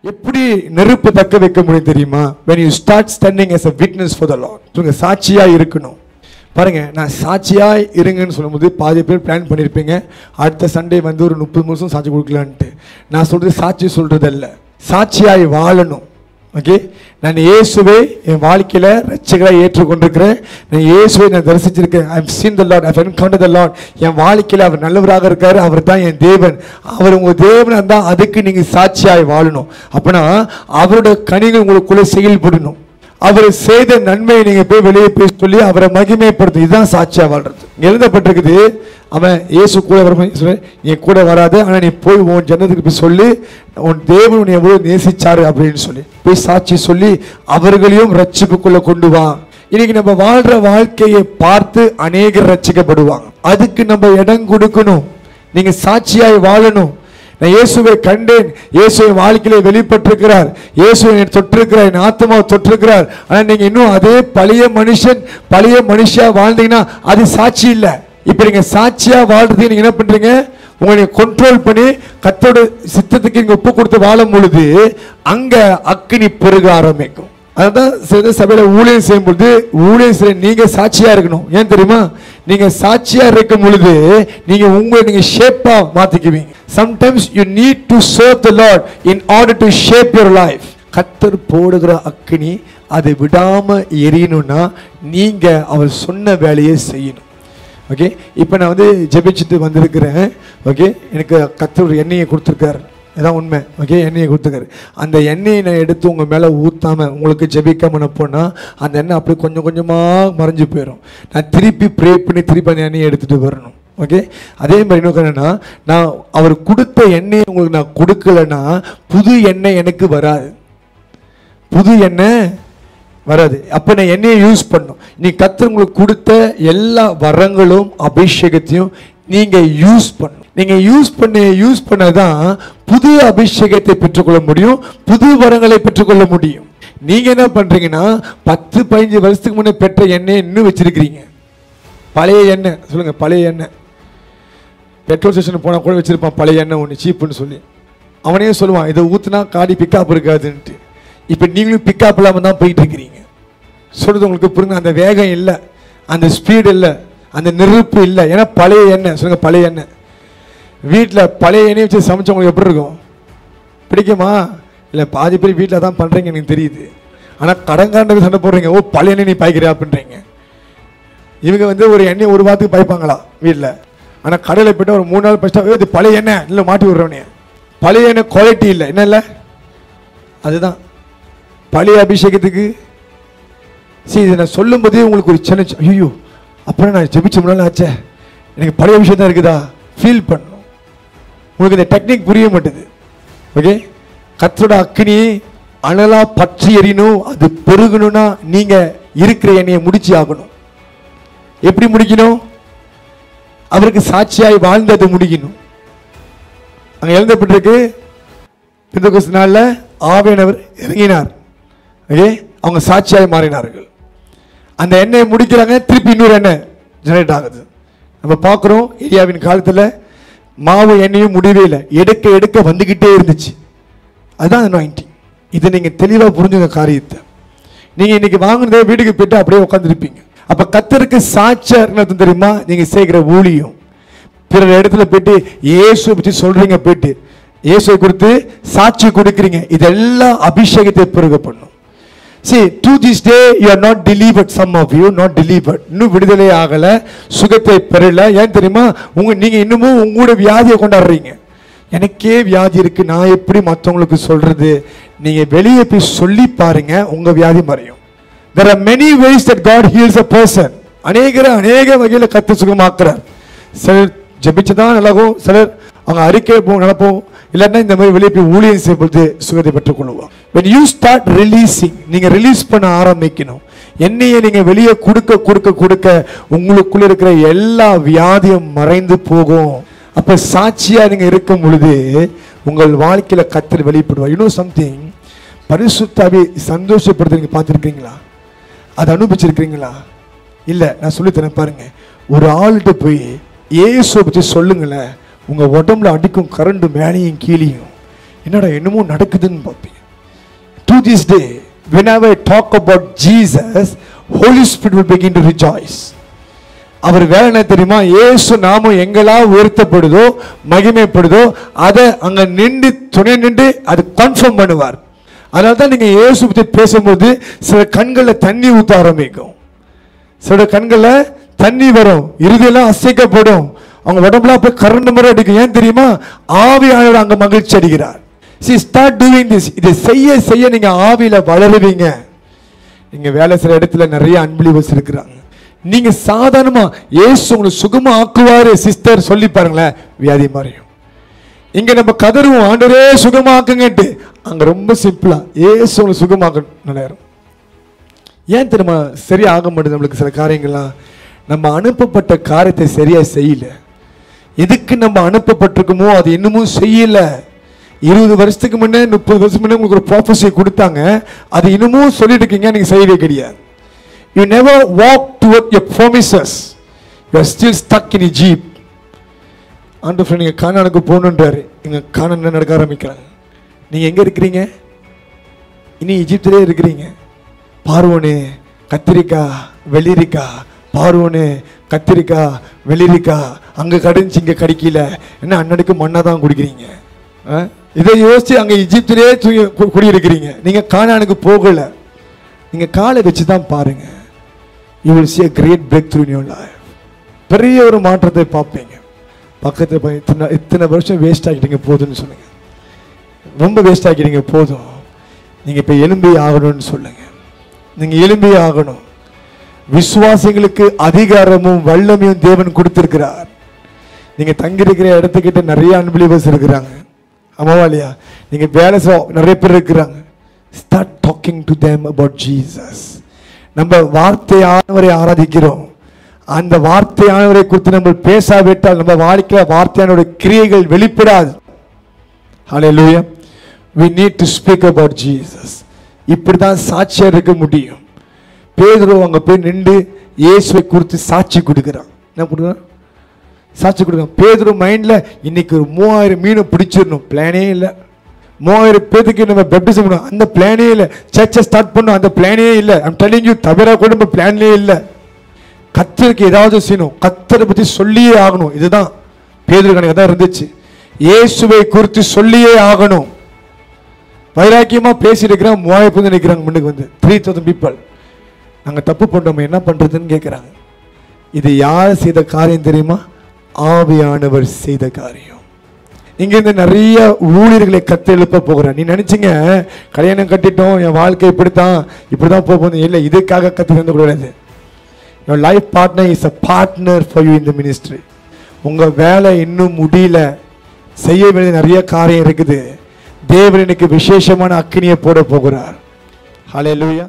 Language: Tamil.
எப்படி நெருப்பு தக்க வைக்க முடியும் தெரியுமா? when you start standing as a witness for the Lord. நீங்க சாட்சியா இருக்கணும். பாருங்க, நான் சாட்சியா இருங்கன்னு சொல்லும்போது பாதி பேர் பிளான் பண்ணியிருப்பீங்க, அடுத்த சண்டே வந்து ஒரு 30 நிமிஷம் சாட்சி கொடுக்கலான்ட்டு. நான் சொல்றது சாட்சி சொல்றது அல்ல, சாட்சியாய் வாழணும். ஓகே, நான் இயேசுவை என் வாழ்க்கையில ரட்சகராய் ஏற்றுக்கொண்டிருக்கிறேன். நான் இயேசுவை நான் தரிசிச்சிருக்கேன். I have seen the Lord, I have encountered the Lord. என் வாழ்க்கையில அவர் நல்லவராக இருக்காரு, அவர் தான் என் தேவன். அவர் உங்க தேவனா இருந்தா அதுக்கு நீங்க சாட்சியாய் வாழணும். அப்பனா அவரோட கனிகள் உங்களுக்குள்ள செயல்படணும். அவர் செய்த நன்மையை நீங்க போய் வெளியே போய் சொல்லி அவரை மகிமைப்படுத்து. இதுதான் சாட்சியா வாழ்றது. எழுதப்பட்டிருக்குது, அவன் இயேசு கூட வர நீ கூட வராது, ஆனா நீ போய் உன் ஜனத்துக்கு போய் சொல்லி உன் தேவன் உன்னை எவ்வளவு நேசிச்சாரு அப்படின்னு சொல்லி போய் சாட்சி சொல்லி அவர்களையும் ரட்சிப்புக்குள்ள கொண்டு வா. இன்னைக்கு நம்ம வாழ்ற வாழ்க்கையை பார்த்து அநேகர் ரட்சிக்கப்படுவாங்க. அதுக்கு நம்ம இடம் கொடுக்கணும். நீங்க சாட்சியாய் வாழணும். நான் இயேசுவை கண்டேன், இயேசுவை வாழ்க்கையில வெளிப்பட்டிருக்கிறார், இயேசுவை தொட்டிருக்கிறார், என் ஆத்மாவை தொட்டிருக்கிறார். ஆனா நீங்க இன்னும் அதே பழைய மனுஷன் பழைய மனுஷியா வாழ்ந்தீங்கன்னா அது சாட்சி இல்லை. இப்ப நீங்க சாட்சியா வாழ்றது நீங்க என்ன பண்றீங்க? உங்களை கண்ட்ரோல் பண்ணி கர்த்தரோட சித்தத்துக்கு நீங்க ஒப்பு கொடுத்து வாழும் பொழுது அங்க அக்கினி பெருக ஆரம்பிக்கும். அதான் சில சபையில ஊழியம் செய்யும் பொழுது ஊழியம் செய்ய நீங்க சாட்சியா இருக்கணும். ஏன் தெரியுமா? நீங்க சாட்சியா இருக்கும் பொழுது நீங்க உங்களை நீங்க ஷேப்பா மாத்திக்குவீங்க. Sometimes you need to serve the Lord in order to shape your life. கர்த்தர் போடுகிற அக்கினி அதை விடாம எரியணும்னா நீங்க அவர் சொன்ன வேலையை செய்யணும். ஓகே, இப்போ நான் வந்து ஜெபிச்சுட்டு வந்திருக்கிறேன். ஓகே, எனக்கு கர்த்தர் எண்ணெயை கொடுத்துருக்காரு, இதான் உண்மை. ஓகே, எண்ணெயை கொடுத்துருக்காரு. அந்த எண்ணெயை நான் எடுத்து உங்கள் மேலே ஊற்றாமல் உங்களுக்கு ஜெபிக்காம போனால் அந்த எண்ணெய் அப்படியே கொஞ்சம் கொஞ்சமாக மறைஞ்சு போயிடும். நான் திருப்பி ப்ரே பண்ணி திருப்பி அந்த எண்ணெயை எடுத்துகிட்டு வரணும். ஓகே, அதே மாதிரி இன்னும் என்னன்னா, நான் அவர் கொடுத்த எண்ணெயை உங்களுக்கு நான் கொடுக்கலன்னா புது எண்ணெய் எனக்கு வராது, புது எண்ணெய் வராது. அப்போ நான் எண்ணெயை யூஸ் பண்ணும். நீ கர்த்தர் உங்களுக்கு கொடுத்த எல்லா வரங்களும் அபிஷேகத்தையும் நீங்கள் யூஸ் பண்ணணும். நீங்கள் யூஸ் பண்ணதான் புது அபிஷேகத்தை பெற்றுக்கொள்ள முடியும், புது வரங்களை பெற்றுக்கொள்ள முடியும். நீங்கள் என்ன பண்ணுறீங்கன்னா 10-15 வருஷத்துக்கு முன்னே பெற்ற எண்ணெயை இன்னும் வச்சிருக்கிறீங்க. பழைய எண்ணெய் சொல்லுங்க, பழைய எண்ணெய். பெட்ரோல் ஸ்டேஷன் போனால் கூட வச்சிருப்பான் பழைய எண்ணெய் ஒன்று சீப்புன்னு சொல்லி. அவனே சொல்லுவான் இதை ஊற்றுனா காடி பிக்கப் இருக்காதுன்ட்டு. இப்போ நீங்களும் பிக்கப் இல்லாமல் தான் போயிட்டு இருக்கிறீங்க. சொல்றது உங்களுக்கு புரியுங்க? அந்த வேகம் இல்லை, அந்த ஸ்பீடு இல்லை, அந்த நெருப்பு இல்லை. ஏன்னா பழைய எண்ணெய் சொல்லுங்க, பழைய எண்ணெய். வீட்டில் பழைய எண்ணெய் வச்சு சமைச்சவங்களுக்கு எப்படி இருக்கும்? பிடிக்குமா? இல்லை, பாதி பேர் வீட்டில் தான் பண்ணுறீங்க எனக்கு தெரியுது. ஆனால் கடன்காரனுக்கு சண்டை போடுறீங்க, ஓ பழைய எண்ணெய் நீ பாய்க்கிறியா அப்படின்றீங்க. இவங்க வந்து ஒரு எண்ணெய் ஒரு வாரத்துக்கு பாய்ப்பாங்களா வீட்டில்? ஆனால் கடையில் போய்ட்டு ஒரு 3 நாள் ஃபஸ்ட்டாக இது பழைய எண்ணெய் இல்லை மாட்டி விடுறவனே. பழைய எண்ணெய் குவாலிட்டி இல்லை, என்ன இல்லை? அதுதான் பழைய அபிஷேகத்துக்கு. சரி, இதை நான் சொல்லும் போதே உங்களுக்கு ஒரு சேலஞ்ச். ஐயோ, அப்புறம் நான் ஜெபிச்ச முன்னாள் ஆச்சே, எனக்கு பழைய விஷயம் தான் இருக்குதா ஃபீல் பண்ணணும். உங்களுக்கு இந்த டெக்னிக் புரிய மாட்டேது. ஓகே, கர்த்தரோட அக்கினி அனலா பற்றி எறியணும், அது பெருகணும்னா நீங்க இருக்கிற எண்ணெயை முடிச்சு ஆகணும். எப்படி முடிக்கணும்? அவருக்கு சாட்சியாய் வாழ்ந்து அது முடிக்கணும். அங்கே எழுதப்பட்டிருக்கு, பெந்தெகோஸ்து நாளில் ஆவியானவர் இறங்கினார். ஓகே, அவங்க சாட்சியாய் மாறினார்கள். அந்த எண்ணெயை முடிக்கிறாங்க, திருப்பி இன்னொரு எண்ணெய் ஜெனரேட் ஆகுது. நம்ம பார்க்குறோம் ஏரியாவின் காலத்தில் மாவு எண்ணெயும் முடியவே இல்லை, எடுக்க எடுக்க வந்துக்கிட்டே இருந்துச்சு. அதுதான் அனாயிண்டிங். இதை நீங்கள் தெளிவாக புரிஞ்சுங்க காரியத்தை. நீங்கள் இன்னைக்கு வாங்கினதே வீட்டுக்கு போயிட்டு அப்படியே உட்காந்துருப்பீங்க. அப்போ கர்த்தருக்கு சாட்சியாக தெரியுமா? நீங்கள் செய்கிற ஊழியம் பிற இடத்துல போயிட்டு இயேசுவை பற்றி சொல்றீங்க, போயிட்டு இயேசுவை கொடுத்து சாட்சி கொடுக்குறீங்க, இதெல்லாம் அபிஷேகத்தை பெருக பண்ணும். See, to this day you are not delivered. Some of you not delivered. இன்னும் விடுதலை ஆகல, சுகத்தை பெறல. ஏன் தெரியுமா? நீங்க இன்னமும் உங்களோட வியாதியை கொண்டாடுறீங்க. எனக்கே வியாதி இருக்கு, நான் எப்படி மற்றவங்களுக்கு சொல்றது? நீங்க வெளியே போய் சொல்லி பாருங்க, உங்க வியாதி மறையும். There are many ways that God heals a person. அநேக வகையில் கர்த்தர் சுகமாக்குறார். சிலர் ஜெபிச்சதான் நல்லாகும், சிலர் அவங்க அறிக்கை நடப்போம், இல்லைன்னா இந்த மாதிரி வெளியே போய் ஊழியம் செய்யும்போது சுகத்தை பெற்றுக் கொள்ளுவோம். when you start releasing, நீங்க ரிலீஸ் பண்ண ஆரம்பிக்கணும். எண்ணெயை நீங்க வெளியே கொடுக்க கொடுக்க கொடுக்க உங்களுக்குள்ள இருக்கிற எல்லா வியாதியும் மறைந்து போகும். அப்ப சாட்சியா நீங்க இருக்கும் பொழுது உங்கள் வாழ்க்கையில கர்த்தர் வெளிப்படுவார். இன்னும் சம்திங், பரிசுத்த ஆவி சந்தோஷப்படுத்த நீங்க பார்த்துருக்கீங்களா? அதை அனுபவிச்சிருக்கீங்களா? இல்ல, நான் சொல்லித்தரேன் பாருங்க. ஒரு ஆள்கிட்ட போய் இயேசுவை பற்றி சொல்லுங்களேன், உங்க உடம்புல அடிக்கும் கரண்டு மேலேயும் கீழேயும். என்னடா என்னமோ நடக்குதுன்னு பார்ப்பீங்க. To this day, whenever I talk about Jesus, Holy Spirit will begin to rejoice. அவர் வேலை என்ன தெரியுமா? இயேசு நாமம் எங்களா உயர்த்தப்படுதோ மகிமைப்படுதோ அதை அங்க நின்று துணை நின்று அது கன்ஃபார்ம் பண்ணுவார். அதனால தான் நீங்க இயேசு பற்றி பேசும்போது சில கண்களில் தண்ணி ஊற்ற ஆரம்பிக்கும், சில கண்களில் தண்ணி வரும், இறுதியெல்லாம் அசைக்கப்படும், அவங்க உடம்புல போய் கரண்ட் முறை அடிக்கும். ஏன் தெரியுமா? ஆவியானவர் அங்க மகிழ்ச்சி அடைகிறார். See, start doing this. இதை செய்ய செய்ய நீங்க ஆவியில வளருவீங்க. நீங்க வேலை செய்யற இடத்துல நிறைய அன்பிலிவர்ஸ் இருக்கிறாங்க. நீங்க சாதாரணமா இயேசு உங்களை சுகமா ஆக்குவாரு சிஸ்டர் சொல்லி பாருங்களேன், வியாதி மாறியும். இங்க நம்ம கதறுவோம், ஆண்டவரே சுகமாக்குங்கட்டு. அங்க ரொம்ப சிம்பிளா இயேசு உங்களை சுகமாக்க நினைக்கிறோம். ஏன் தெரியுமா சரியாக மாட்டேது நம்மளுக்கு சில காரியங்கள்லாம்? நம்ம அனுப்பப்பட்ட காரியத்தை சரியா செய்யல. எதுக்கு நம்ம அனுப்பப்பட்டிருக்கோமோ அது இன்னமும் செய்யல. 20 வருஷத்துக்கு முன்னே 30 வருஷத்துக்கு முன்னே உங்களுக்கு ஒரு ப்ராஃபஸி கொடுத்தாங்க, அது இன்னமும் சொல்லிட்டு இருக்கீங்க, நீங்க செய்யவே கிடையாது. You never walk toward your promises. You are still stuck in Egypt. ஆண்டவர் நீங்க கானானுக்கு போகணுன்றாரு. இங்க கானான் நடக்க ஆரம்பிக்கிறாங்க. நீங்க எங்க இருக்கிறீங்க? இனி எகிப்திலே இருக்கிறீங்க. பார்வோனே கத்திரிக்காய் வெள்ளரிக்காய், பார்வோனே கத்திரிக்காய் வெள்ளரிக்காய், அங்க கடிஞ்சு இங்க கடிக்கல, என்ன அண்ணனுக்கு மண்ணா தான் குடிக்கிறீங்க. இதை யோசிச்சு அங்க எகிப்திலே குடியிருக்கிறீங்க. நீங்க கானானுக்கு போகல. நீங்க காலை வச்சு தான் பாருங்க. You will see a great breakthrough in your life. பெரிய ஒரு மாற்றத்தை பார்ப்பீங்க. பக்கத்தில் இத்தனை வருஷம் வேஸ்ட் ஆகிட்டீங்க போதும்னு சொல்லுங்க, ரொம்ப வேஸ்ட் ஆகிட்டீங்க போதும், நீங்க இப்ப எலும்பி ஆகணும்னு சொல்லுங்க. நீங்க எலும்பி ஆகணும். விசுவாசிகளுக்கு அதிகாரமும் வல்லமையும் தேவன் கொடுத்திருக்கிறார். நீங்க தங்கியிருக்கிற இடத்துக்கிட்ட நிறைய அன்பிலிவர்ஸ் இருக்கிறாங்க, ஆமாவா இல்லையா? நீங்க வேலை நிறைய பேர் இருக்கிறாங்க. Start talking to them about Jesus. நம்ம வார்த்தையானவரை ஆராதிக்கிறோம். அந்த வார்த்தையானவரை குறித்து நம்ம பேசாவிட்டால் நம்ம வாழ்க்கையில் வார்த்தையானவருடைய கிரியைகள் வெளிப்படாது. Hallelujah. We need to speak about Jesus. இப்படிதான் சாட்சியா இருக்க முடியும். பேதுரு அங்க போய் நின்று இயேசுவை குறித்து சாட்சி கொடுக்கிறான். என்ன கொடுக்குறான்? சாட்சி கொடுக்குறான். பேதுரு மைண்ட்ல இன்னைக்கு ஒரு 3000 மீனை பிடிச்சிடணும், பிளானே இல்லை. 3000 பேருக்கு நம்ம பேப்டிசம் பண்ணணும், அந்த பிளானே இல்லை. சர்ச்சை ஸ்டார்ட் பண்ணணும், அந்த பிளானே இல்லை. ஐம் டெல்லிங் யூ, தவிர கூட நம்ம பிளான்லேயே இல்லை. கர்த்தருக்கு ஏதாவது செய்யணும், கர்த்தரை பற்றி சொல்லியே ஆகணும். இதுதான் பேதுரு கணக்கு தான் இருந்துச்சு. இயேசுவை குறித்து சொல்லியே ஆகணும். வைராக்கியமா பேசிட்டு இருக்கிறான். 3000 பேர் நிற்கிறாங்க முன்னுக்கு வந்து, 3000 people. நாங்கள் தப்பு பண்ணுறோம், என்ன பண்றதுன்னு கேட்குறாங்க. இது யார் செய்த காரியம் தெரியுமா? ஆவியானவர் செய்த காரியம். இங்கிருந்து நிறைய ஊழியர்களை கத்து எழுப்ப போகிறேன். நீ நினைச்சீங்க கல்யாணம் கட்டிட்டோம், என் வாழ்க்கை இப்படிதான் போகுது. இல்லை, இதுக்காக கத்து தந்து கூடாது. Your life partner is a partner for you in the ministry. உங்க வேலை இன்னும் முடியல, செய்ய வேண்டிய நிறைய காரியம் இருக்குது. தேவன் எனக்கு விசேஷமான அக்கினியை போட போகிறார். ஹல்லேலூயா.